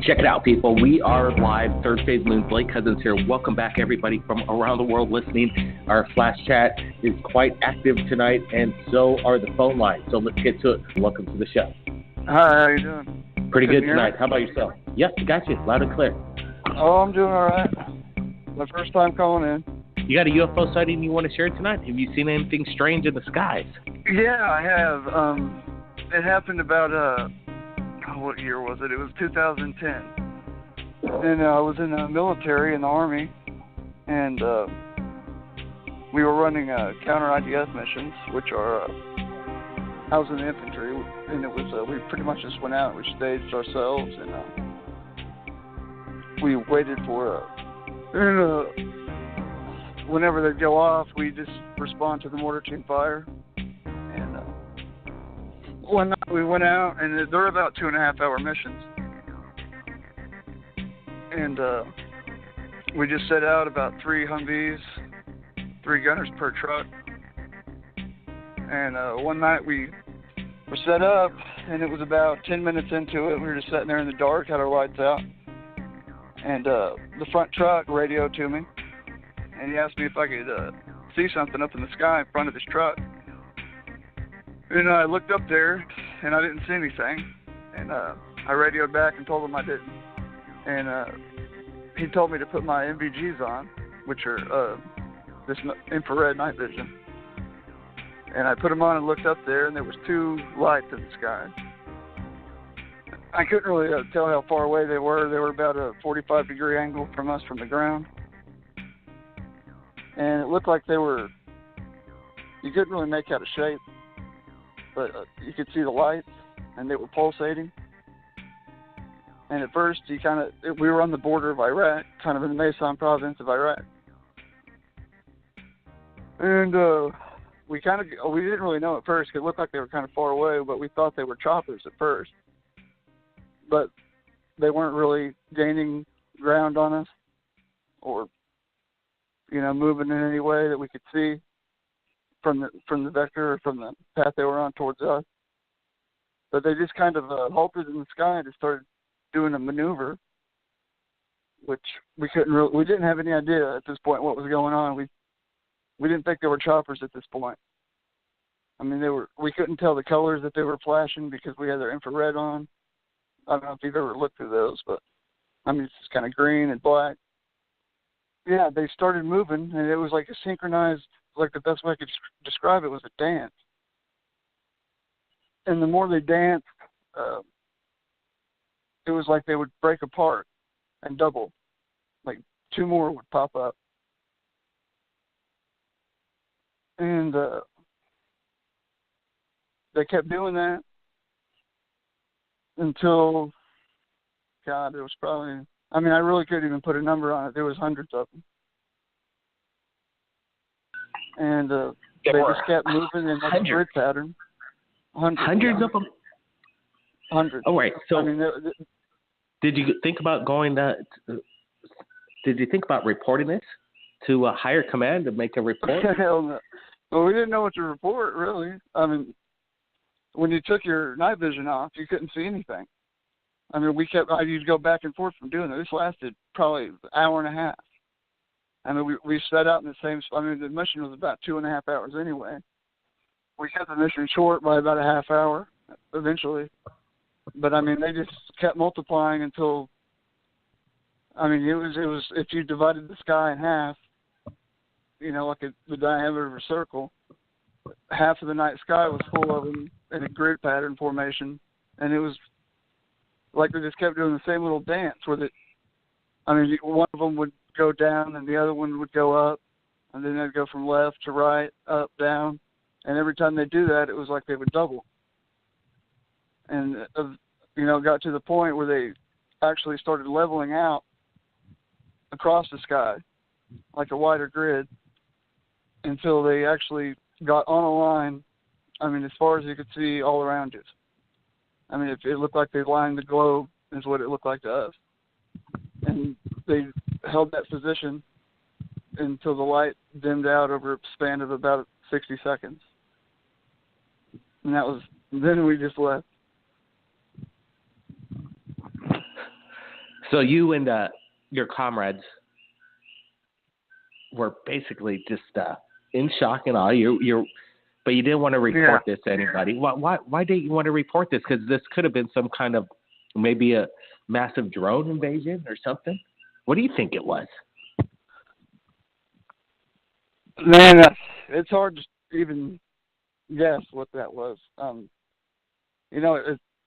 Check it out, people. We are live. Third Phase Moon. Blake Cousins here. Welcome back, everybody from around the world listening. Our flash chat is quite active tonight, and so are the phone lines. So let's get to it. Welcome to the show. Hi, how you doing? Pretty good tonight. How about yourself? Yes, got you. Loud and clear. Oh, I'm doing all right. My first time calling in. You got a UFO sighting you want to share tonight? Have you seen anything strange in the skies? Yeah, I have. It happened about, what year was it? It was 2010. And I was in the military, in the Army, and we were running counter-IDF missions, which are, I was in the infantry, and it was, we pretty much just went out, we staged ourselves, and we waited for, whenever they'd go off, we just respond to the mortar team fire. And one night we went out, and they're about 2.5-hour missions. And we just set out about 3 Humvees, 3 gunners per truck. And one night we were set up, and it was about 10 minutes into it. We were just sitting there in the dark, had our lights out. And the front truck radioed to me, and he asked me if I could see something up in the sky in front of his truck. And I looked up there, and I didn't see anything. And I radioed back and told him I didn't. And he told me to put my NVGs on, which are this infrared night vision. And I put them on and looked up there, and there was 2 lights in the sky. I couldn't really tell how far away they were. They were about a 45-degree angle from us from the ground. And it looked like they were, you couldn't really make out a shape, but you could see the lights, and they were pulsating. And at first, we were on the border of Iraq, kind of in the Mason province of Iraq. And we didn't really know at first, because it looked like they were kind of far away, but we thought they were choppers at first. But they weren't really gaining ground on us or, moving in any way that we could see from the vector or from the path they were on towards us. But they just kind of halted in the sky and just started doing a maneuver, which we didn't have any idea at this point what was going on. We didn't think they were choppers at this point. I mean, we couldn't tell the colors that they were flashing because we had their infrared on. I don't know if you've ever looked through those, but I mean, it's just kind of green and black. Yeah, they started moving, and it was like a synchronized, like the best way I could describe it was a dance. And the more they danced, it was like they would break apart and double. Like 2 more would pop up. And they kept doing that until, God, it was probably, I mean, I really couldn't even put a number on it. There was hundreds of them. And they just kept moving in like a grid pattern. Hundreds of them? Hundreds. Oh, right. So, I mean, did you think about did you think about reporting this to a higher command to make a report? Hell no. Well, we didn't know what to report, really. I mean, when you took your night vision off, you couldn't see anything. I mean, you'd go back and forth from doing it. This lasted probably an hour and a half. I mean, we set out in the same spot. I mean, the mission was about 2.5 hours anyway. We kept the mission short by about a half hour eventually. But, I mean, they just kept multiplying until, I mean, it was if you divided the sky in half, like the diameter of a circle, half of the night sky was full of them in a grid pattern formation. And it was like they just kept doing the same little dance where one of them would go down and the other one would go up, and then they'd go from left to right, up, down. And every time they do that, it was like they would double. And, got to the point where they actually started leveling out across the sky, like a wider grid, until they actually got on a line, I mean, as far as you could see all around it. I mean, it looked like they lined the globe is what it looked like to us. And they held that position until the light dimmed out over a span of about 60 seconds. And then we just left. So you and your comrades were basically just in shock and awe. But you didn't want to report this to anybody. Why didn't you want to report this? Because this could have been some kind of maybe a massive drone invasion or something. What do you think it was? Man, it's hard to even guess what that was.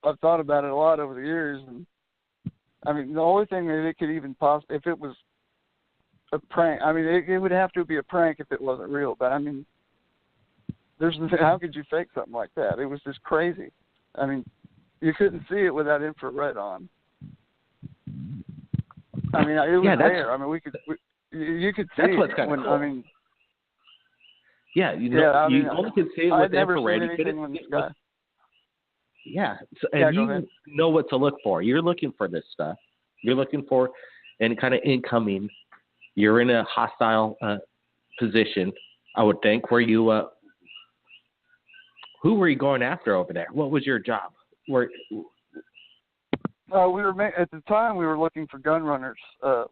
I've thought about it a lot over the years, and I mean, the only thing that it could even if it was a prank. I mean, it would have to be a prank if it wasn't real. But I mean, how could you fake something like that? It was just crazy. I mean, you couldn't see it without infrared on. I mean, it was there. I mean, you could see that's what's kind of cool. I mean, you only could see it with infrared. You know what to look for. You're looking for this stuff. You're looking for any kind of incoming. You're in a hostile position, I would think. Where you, who were you going after over there? What was your job? At the time we were looking for gun runners.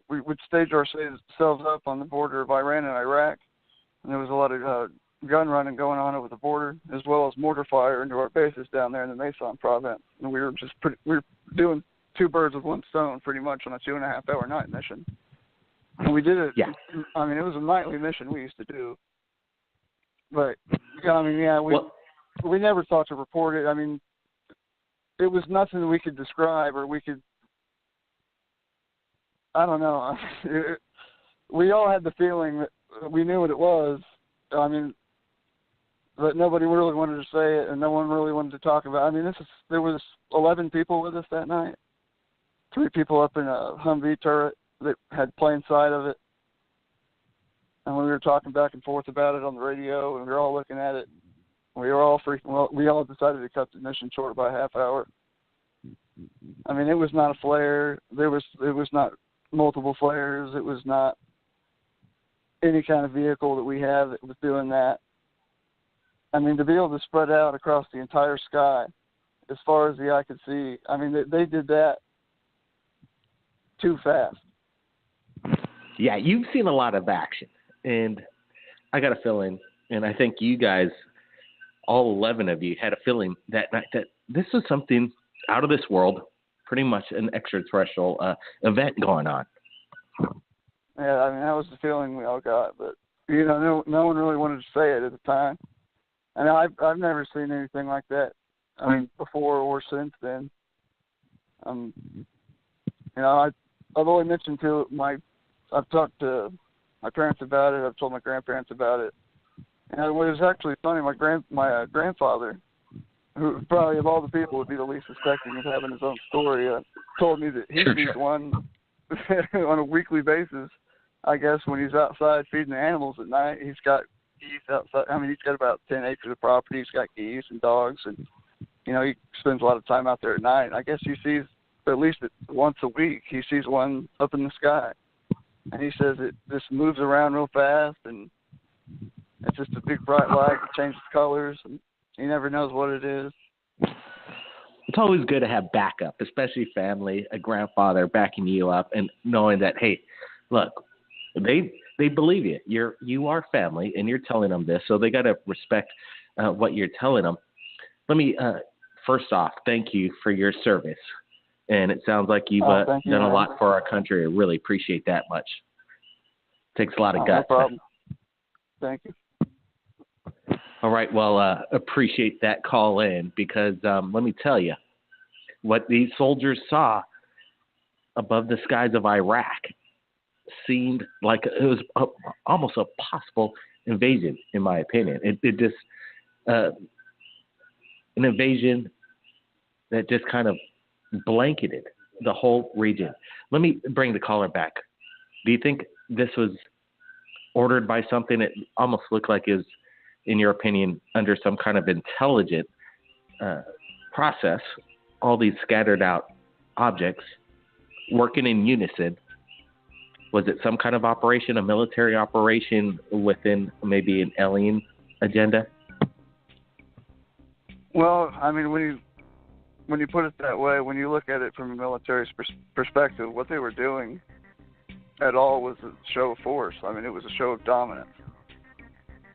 We would stage ourselves up on the border of Iran and Iraq, and there was a lot of gun running going on over the border, as well as mortar fire into our bases down there in the Mason province. And we were doing two birds with one stone pretty much on a 2.5-hour night mission. And we did it. Yeah. I mean, it was a nightly mission we used to do. But we never thought to report it. I mean, it was nothing that we could describe or we could. I don't know. We all had the feeling that we knew what it was. I mean, but nobody really wanted to say it, and no one really wanted to talk about it. I mean, there was 11 people with us that night. 3 people up in a Humvee turret that had plain sight of it. And we were talking back and forth about it on the radio, and we were all looking at it. We were all we all decided to cut the mission short by a half hour. I mean, it was not a flare. It was not multiple flares. It was not any kind of vehicle that we have that was doing that. I mean, to be able to spread out across the entire sky as far as the eye could see, I mean, they did that too fast. Yeah, you've seen a lot of action, and I got a feeling, and I think you guys, all 11 of you, had a feeling that night that this was something out of this world, pretty much an extraterrestrial event going on. Yeah, I mean, that was the feeling we all got, but, no one really wanted to say it at the time. And I've never seen anything like that, I mean, before or since then. I've only mentioned I've talked to my parents about it. I've told my grandparents about it. And it was actually funny. My grandfather, who probably of all the people would be the least suspecting of having his own story, told me that he sees one on a weekly basis. I guess when he's outside feeding the animals at night, he's got geese outside. I mean, he's got about 10 acres of property. He's got geese and dogs, and he spends a lot of time out there at night. I guess he sees at least once a week. He sees one up in the sky. And he says it just moves around real fast, and it's just a big bright light that changes colors, and he never knows what it is. It's always good to have backup, especially family, a grandfather backing you up, and knowing that, hey, look, they believe you. You are family, and you're telling them this, so they got to respect what you're telling them. Let me first off thank you for your service. And it sounds like you've done a lot for our country. I really appreciate that much. Takes a lot of guts. No problem. Thank you. All right. Well, appreciate that call in because let me tell you, what these soldiers saw above the skies of Iraq seemed like it was almost a possible invasion, in my opinion. It just an invasion that just kind of blanketed the whole region. Let me bring the caller back. Do you think this was ordered by something that almost looked like is, in your opinion, under some kind of intelligent process, all these scattered out objects working in unison? Was it some kind of operation, a military operation within maybe an alien agenda? Well, I mean, when you put it that way, when you look at it from a military perspective, what they were doing at all was a show of force. I mean, it was a show of dominance.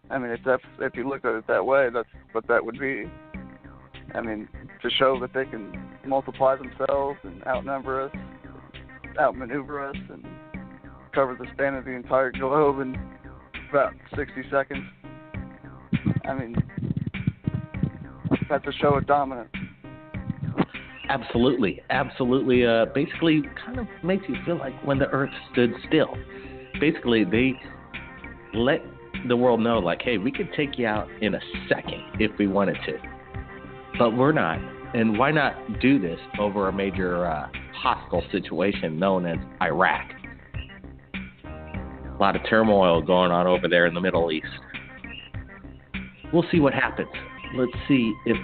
I mean, if you look at it that way, that's what that would be. I mean, to show that they can multiply themselves and outnumber us, outmaneuver us, and cover the span of the entire globe in about 60 seconds. I mean, that's a show of dominance. Absolutely. Basically, kind of makes you feel like when the Earth stood still. Basically, they let the world know, like, hey, we could take you out in a second if we wanted to, but we're not. And why not do this over a major hostile situation known as Iraq? A lot of turmoil going on over there in the Middle East. We'll see what happens. Let's see if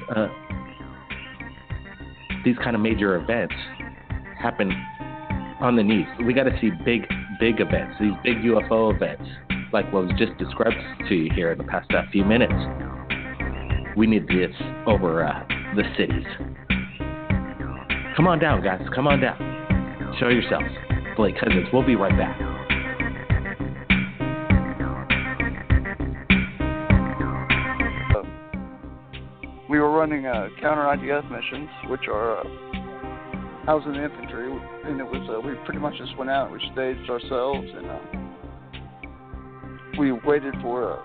these kind of major events happen on the news. We got to see big events, these big UFO events, like what was just described to you here in the past few minutes. We need this over the cities. Come on down, guys. Come on down. Show yourselves. Blake Cousins. We'll be right back. We were running counter IDF missions, which are I was in the infantry, and it was we pretty much just went out. We staged ourselves, and we waited for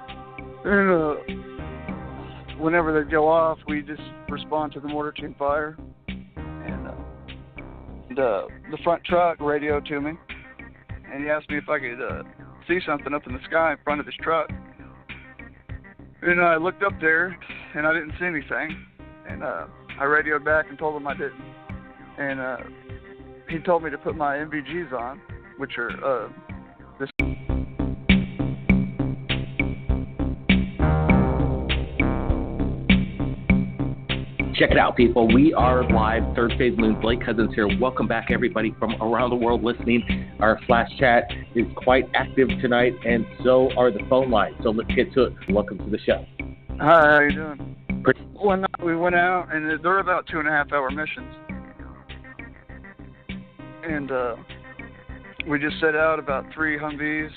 whenever they go off, we just respond to the mortar team fire. And the front truck radioed to me, and he asked me if I could see something up in the sky in front of his truck. And I looked up there, and I didn't see anything. And I radioed back and told him I didn't. And he told me to put my MVGs on, which are this. Check it out, people. We are live. Third Phase Moon. Blake Cousins here. Welcome back, everybody from around the world listening. Our flash chat is quite active tonight, and so are the phone lines. So let's get to it. Welcome to the show. Hi, how you doing? One night we went out, and they're about 2.5-hour missions. And we just set out about 3 Humvees,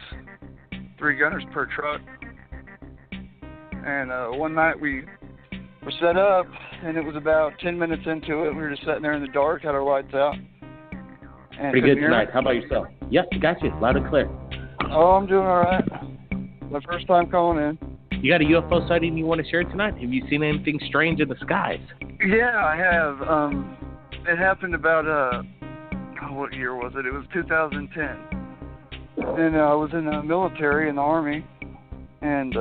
3 gunners per truck. And one night we were set up, and it was about 10 minutes into it. We were just sitting there in the dark, had our lights out. And pretty good tonight. How about yourself? Yep, got you. Loud and clear. Oh, I'm doing all right. My first time calling in. You got a UFO sighting you want to share tonight? Have you seen anything strange in the skies? Yeah, I have. It happened about, what year was it? It was 2010. And I was in the military, in the Army, and